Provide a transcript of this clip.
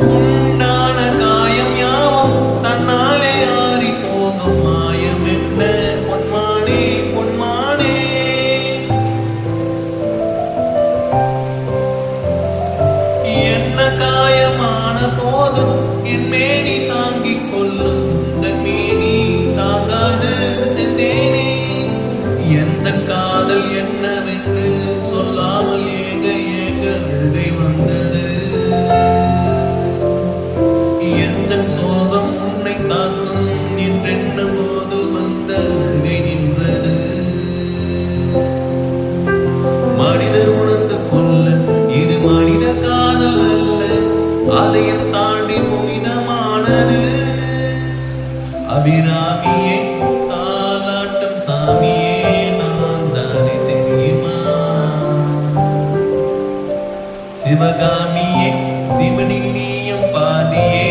உண்டான காயம் யாவும் தன்னாலே ஆறி போகும் மாயம் என்ன பொன்மானே பொன்மானே. என்ன காயமான போதும் என் மேனி தாங்கிக் கொள்ளும் இந்த மேனி தாங்காது செந்தேனே. எந்த காதல் என்னவென்று சொல்லாமல் ஏக ஏக அழுகை வந்தது. எந்த சோகம் உன்னை தாக்கும் என்றென்ன போது வந்த அழுகை நின்றது. மனிதர் உணர்ந்து கொள்ள இது மனித காதல் அல்ல, அதையும் தாண்டி புனிதமானது. அபிராமியே தாலாட்டும் சாமியே நான் தானே தெரியுமா. சிவகாமியே சிவனின் நீயும் பாதியே